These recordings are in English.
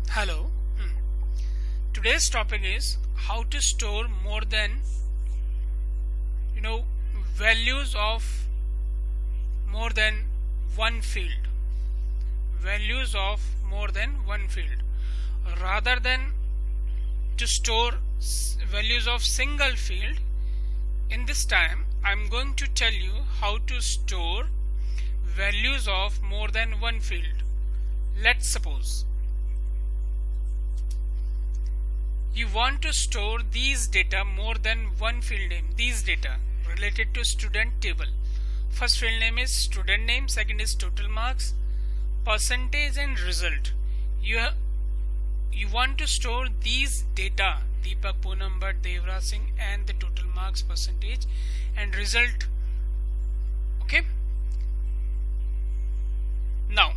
Hello. Today's topic is how to store more than values of more than one field. Values of more than one field. Rather than to store values of single field, in this time I'm going to tell you how to store values of more than one field. Let's suppose you want to store these data more than one field name. These data related to student table. First field name is student name, second is total marks, percentage and result. You want to store these data, Deepak, Poonam Bhatt, Devraj Singh, and the total marks, percentage and result. Okay, now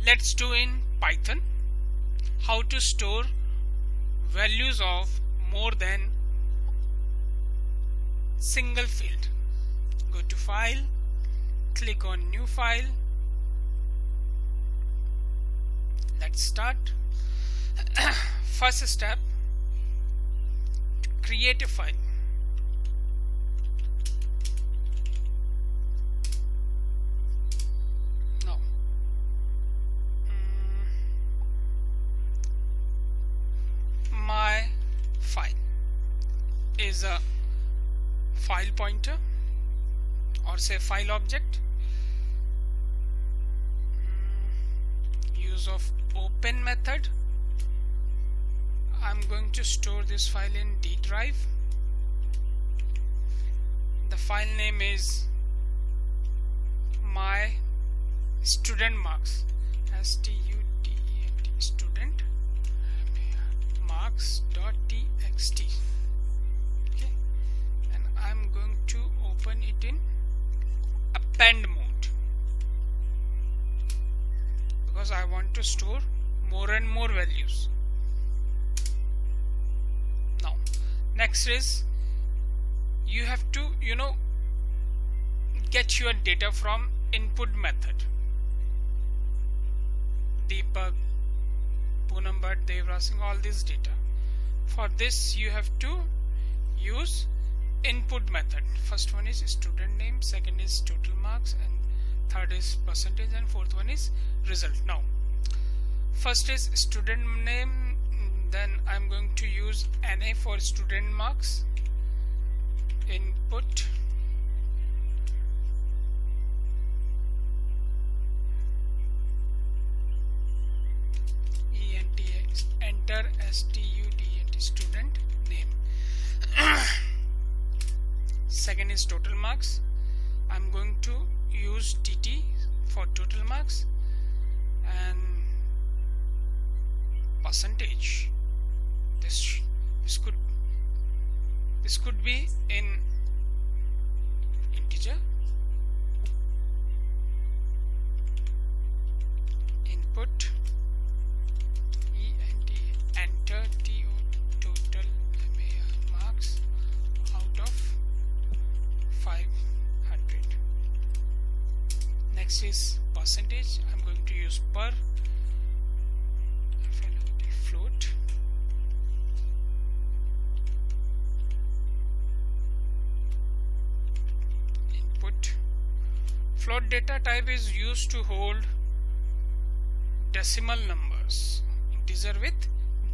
let's do in Python how to store values of more than single field. Go to file, click on new file. Let's start. First step, create a file. Now my file is a file pointer or say file object. Use of open method. I'm going to store this file in D drive. The file name is my student marks, student student marks.txt. okay, and I'm going to open it in append mode because I want to store more and more values. Now next is you have to get your data from input method. Deepak, Poonam Bhatt, Devraj Singh, all this data. For this you have to use input method. First one is student name, second is total marks, and third is percentage, and fourth one is result. Now first is student name, then I'm going to use NA for student marks. Input enter student name. Second is total marks. I'm going to use TT for total marks, and percentage. This could be in integer. Input enter total marks out of 500. Next is percentage. I'm going to use per float. Input float data type is used to hold decimal numbers, integer with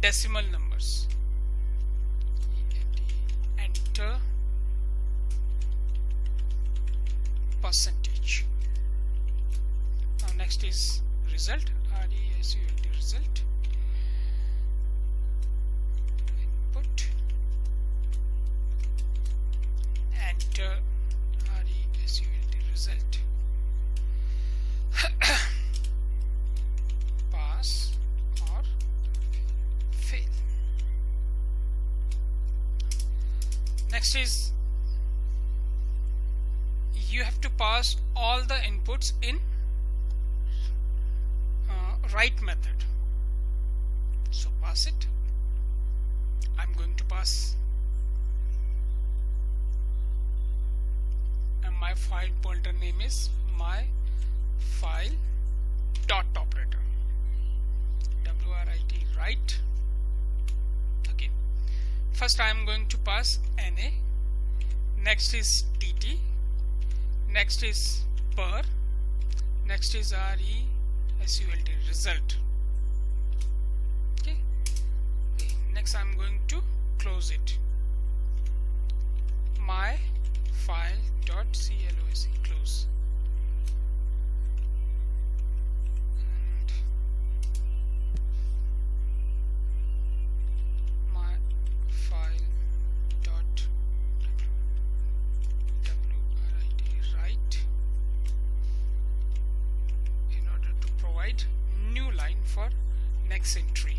decimal numbers. Enter percentage. Now next is result, result. Input enter result. Pass or fail. Next is you have to pass all the inputs in write method. So pass it. I'm going to pass, and my file pointer name is my file dot operator. right. Okay, first I am going to pass NA, next is TT, next is per, next is RESULT, result. Okay, next I am going to close it. My file dot close, close. And my file dot write, in order to provide new line for next entry.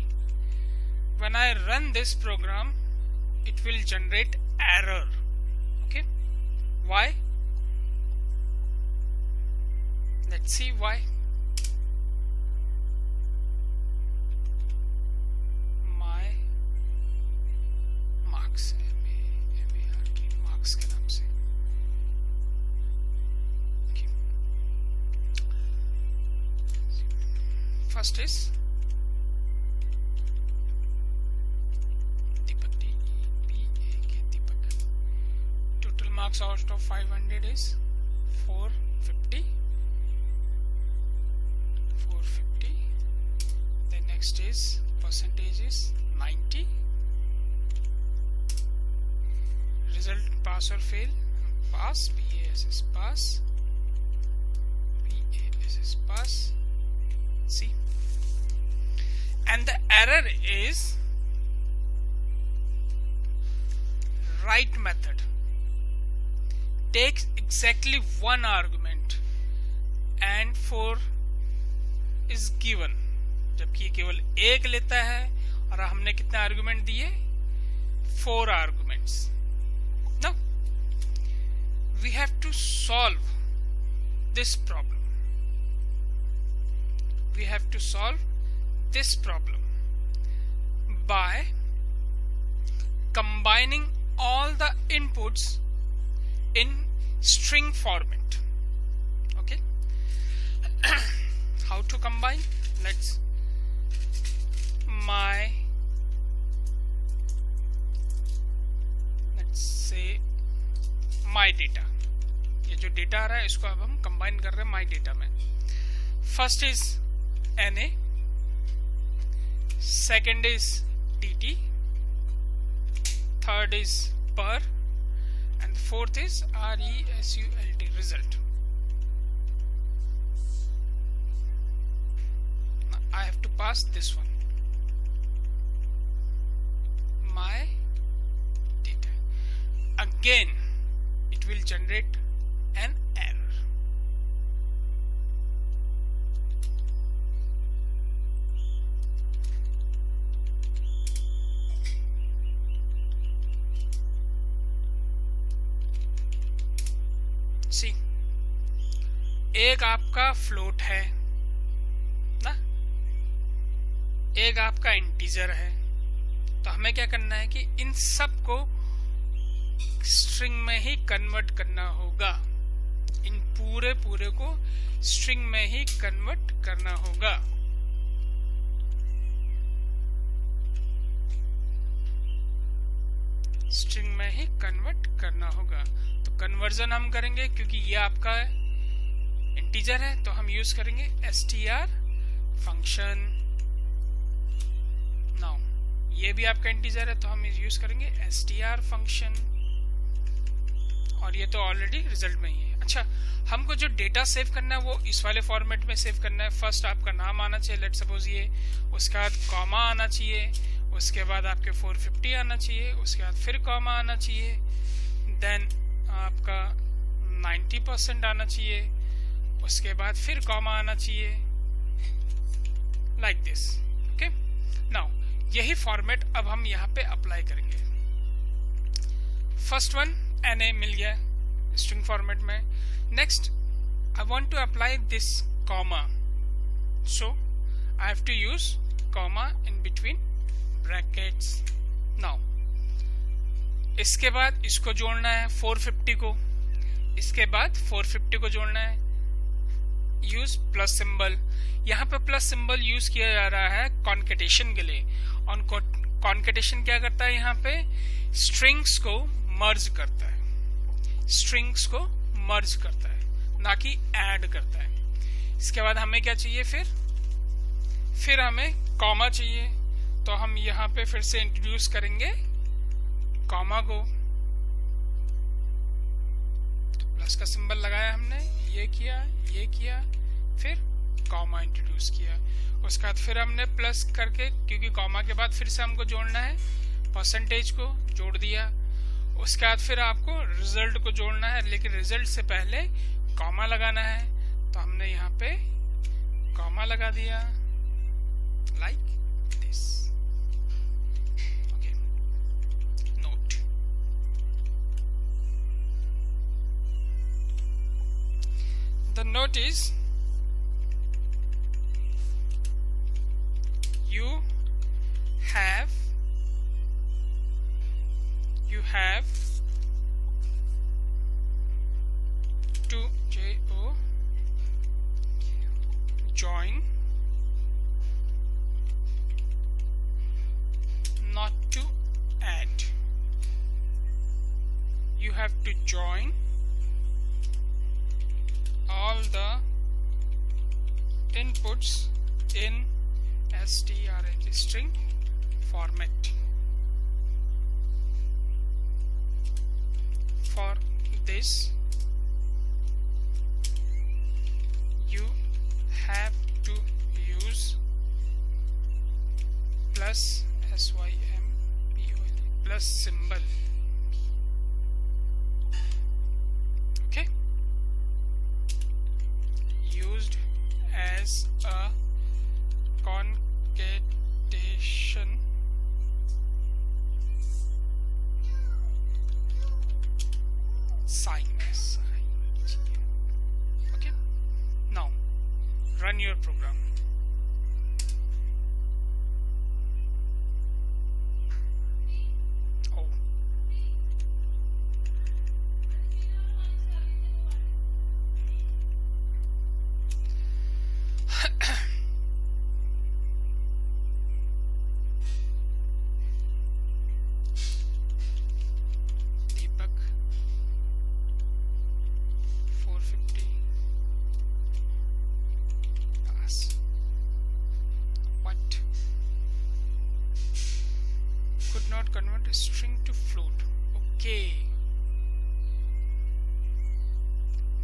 When I run this program, it will generate error. Okay, why? Let's see why. My marks, marks के नाम से. Okay. First is marks out of 500 is 450. The next is percentage is 90. Result pass or fail. Pass, PASS pass, PASS pass. See, and the error is write method takes exactly one argument and 4 is given, जबकि ये केवल एक लेता है और हमने कितने argument दिए? 4 arguments. Now we have to solve this problem. We have to solve this problem by combining all the inputs in string format. Okay, how to combine? Let's say my data. ये जो data आ रहा है इसको अब हम combine कर रहे हैं my data में. First is NA, second is TT, third is per, and the fourth is RESULT, result. Now I have to pass this one, my data. Again it will generate an error. See, एक आपका float है ना, एक आपका integer है, तो हमें क्या करना है कि इन सब को स्ट्रिंग में ही कन्वर्ट करना होगा. इन पूरे को स्ट्रिंग में ही कन्वर्ट करना होगा. स्ट्रिंग में ही कन्वर्ट करना होगा. तो कन्वर्जन हम करेंगे क्योंकि ये आपका इंटीजर है, तो हम यूज करेंगे str फंक्शन. नाउ ये भी आपका इंटीजर है तो हम यूज करेंगे str फंक्शन, और ये तो ऑलरेडी रिजल्ट में ही है. अच्छा, हमको जो डेटा सेव करना है वो इस वाले फॉर्मेट में सेव करना है. फर्स्ट आपका नाम आना चाहिए, लेट सपोज ये, उसके बाद कॉमा आना चाहिए, उसके बाद आपके 450 आना चाहिए, उसके बाद फिर कॉमा आना चाहिए, देन आपका 90% आना चाहिए, उसके बाद फिर कॉमा आना चाहिए, लाइक दिस. ओके, नाउ यही फॉर्मेट अब हम यहाँ पे अप्लाई करेंगे. फर्स्ट वन NA मिल गया स्ट्रिंग फॉर्मेट में. Next I want to apply this comma, so I have to use comma in between brackets. Now इसके बाद इसको जोड़ना है 450 को, इसके बाद 450 को जोड़ना है, यूज प्लस सिंबल। यहाँ पे प्लस सिंबल यूज किया जा रहा है कॉन्केटेशन के लिए। और कॉन्केटेशन क्या करता है, यहाँ पे स्ट्रिंग्स को मर्ज करता है, स्ट्रिंग्स को मर्ज करता है, ना कि ऐड करता है। इसके बाद हमें क्या चाहिए, फिर हमें कॉमा चाहिए। तो हम यहाँ पे फिर से इंट्रोड्यूस करेंगे कॉमा को। तो प्लस का सिंबल लगाया हमने, ये किया, फिर कॉमा इंट्रोड्यूस किया। उसके बाद फिर हमने प्लस करके, क्योंकि कॉमा के बाद फिर से हमको जोड़ना है, परसेंटेज को जोड़ दिया। उसके बाद फिर आपको रिजल्ट को जोड़ना है, लेकिन रिजल्ट से पहले कॉमा लगाना है। तो हमने यहाँ पे कॉमा लगा दिया, like this. Okay, note. The note is you have to join, not to add. You have to join all the inputs in string format. For this, you have to use plus symbol, plus symbol. Okay, used as a concatenation sign. Okay, now run your program. Oh, Deepak 450 pass. What? Could not convert a string to float. Okay,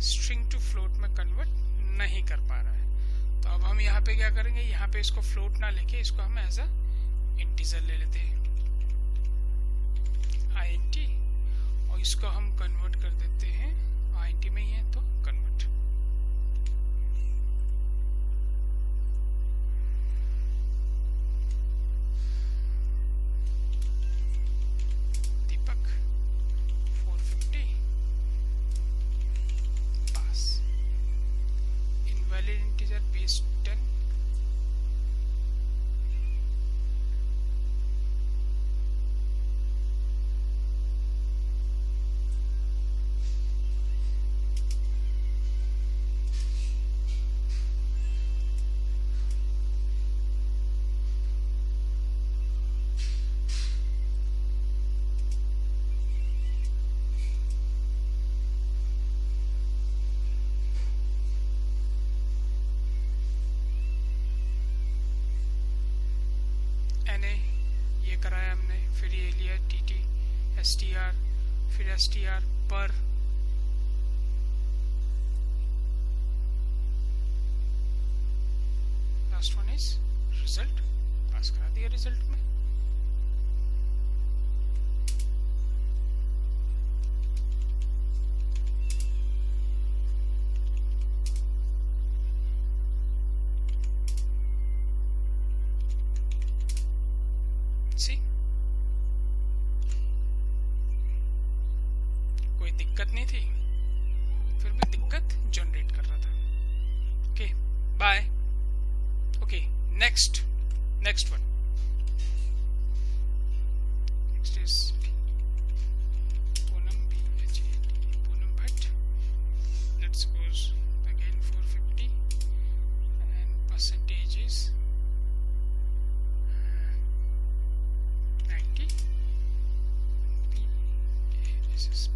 string to float में convert नहीं कर पा रहा है। तो अब हम यहाँ पे क्या करेंगे, यहाँ पे इसको फ्लोट ना लेके इसको हम एज अ इंटीजर ले लेते हैं, int, और इसको हम कन्वर्ट कर देते हैं, int में ही है तो कन्वर्ट। दीपक 450 pass. Invalid integer base 10. ये कराया हमने, फिर ये लिया tt str, फिर str पर लास्ट वन इज रिजल्ट, पास करा दिया रिजल्ट में। कोई दिक्कत नहीं थी, फिर भी दिक्कत जनरेट कर रहा था। Okay, bye. Okay, next one, next is Poonam Bhatt. Let's goes again 450 this is